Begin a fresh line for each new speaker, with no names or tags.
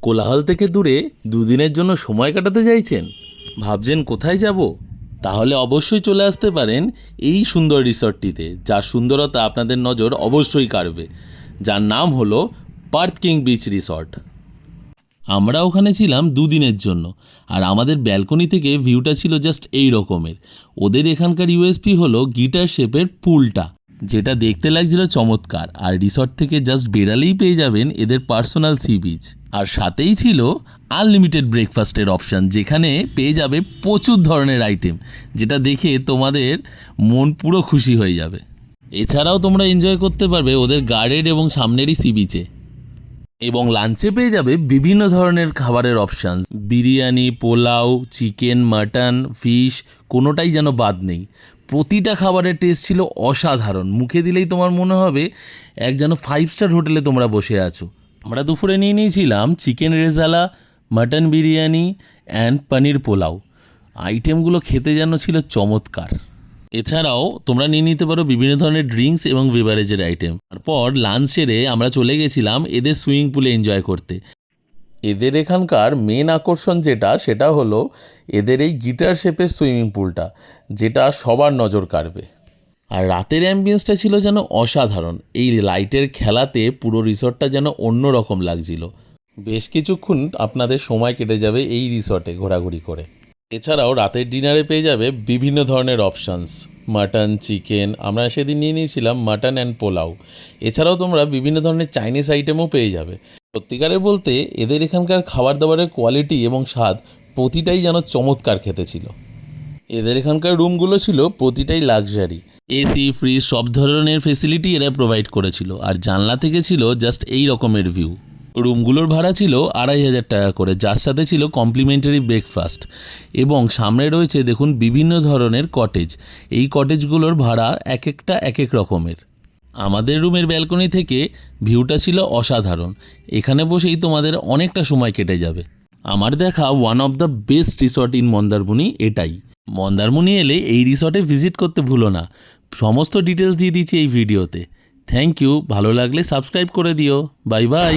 কোলাহল থেকে দূরে দুদিনের জন্য সময় কাটাতে চাইছেন, ভাবছেন কোথায় যাব? তাহলে অবশ্যই চলে আসতে পারেন এই সুন্দর রিসর্টটিতে, যার সুন্দরতা আপনাদের নজর অবশ্যই কাড়বে, যার নাম হলো পার্থ কিং বিচ রিসর্ট। আমরা ওখানে ছিলাম দুদিনের জন্য, আর আমাদের ব্যালকনি থেকে ভিউটা ছিল জাস্ট এই রকমের। ওদের এখানকার ইউএসপি হলো গিটার শেপের পুলটা, যেটা দেখতে লাগছিল চমৎকার। আর রিসর্ট থেকে জাস্ট বেরালেই পেয়ে যাবেন এদের পার্সোনাল সি বিচ, আর সাথেই ছিল আনলিমিটেড ব্রেকফাস্টের অপশান, যেখানে পেয়ে যাবে প্রচুর ধরনের আইটেম, যেটা দেখে তোমাদের মন পুরো খুশি হয়ে যাবে। এছাড়াও তোমরা এনজয় করতে পারবে ওদের গার্ডেন এবং সামনেরই সি বিচে। এবং লাঞ্চে পেয়ে যাবে বিভিন্ন ধরনের খাবারের options, biryani, pulao, chicken, mutton, fish, কোনোটাই যেন বাদ নেই। প্রতিটা খাবারের টেস্ট ছিল অসাধারণ, মুখে দিলেই তোমার মনে হবে এক যেন 5 স্টার হোটেলে তোমরা বসে আছো। আমরা দুপুরে নিয়ে নিয়েছিলাম chicken rezala, mutton biryani and paneer pulao. আইটেমগুলো খেতে যেন ছিল চমৎকার। এছাড়াও তোমরা নিয়ে নিতে পারো বিভিন্ন ধরনের ড্রিঙ্কস এবং বেভারেজের আইটেম। তারপর লাঞ্চ সেরে আমরা চলে গেছিলাম এদের সুইমিং পুলে এনজয় করতে। এদের এখানকার মেন আকর্ষণ সেটা হলো এদের এই গিটার শেপের সুইমিং পুলটা, যেটা সবার নজর কাড়বে। আর রাতের অ্যাম্বিয়েন্সটা ছিল যেন অসাধারণ, এই লাইটের খেলাতে পুরো রিসর্টটা যেন অন্য রকম লাগছিল। বেশ কিছুক্ষণ আপনাদের সময় কেটে যাবে এই রিসর্টে ঘোরাঘুরি করে। এছাড়াও রাতের ডিনারে পেয়ে যাবে বিভিন্ন ধরনের অপশানস, মাটন, চিকেন, আমরা সেদিন নিয়ে নিয়েছিলাম মাটন অ্যান্ড পোলাও। এছাড়াও তোমরা বিভিন্ন ধরনের চাইনিজ আইটেমও পেয়ে যাবে। সত্যিকারে বলতে এদের এখানকার খাবার দাবারের কোয়ালিটি এবং স্বাদ প্রতিটাই যেন চমৎকার খেতে ছিল। এদের এখানকার রুমগুলো ছিল প্রতিটাই লাক্সারি, এসি, ফ্রিজ, সব ধরনের ফেসিলিটি এরা প্রোভাইড করেছিল। আর জানলা থেকে ছিল জাস্ট এই রকমের ভিউ। রুমগুলোর ভাড়া ছিল 2500 টাকা করে, যার সাথে ছিল কমপ্লিমেন্টারি ব্রেকফাস্ট। এবং সামনে রয়েছে দেখুন বিভিন্ন ধরনের কটেজ। এই কটেজগুলোর ভাড়া এক একটা এক এক রকমের। আমাদের রুমের ব্যালকনি থেকে ভিউটা ছিল অসাধারণ, এখানে বসেই তোমাদের অনেকটা সময় কেটে যাবে। আমার দেখা one of the best resort in Mandarmani এটাই। মন্দারমণি এলে এই রিসর্টে ভিজিট করতে ভুলো না। সমস্ত ডিটেলস দিয়ে দিচ্ছি এই ভিডিওতে। থ্যাংক ইউ, ভালো লাগলে সাবস্ক্রাইব করে দিও। Bye bye.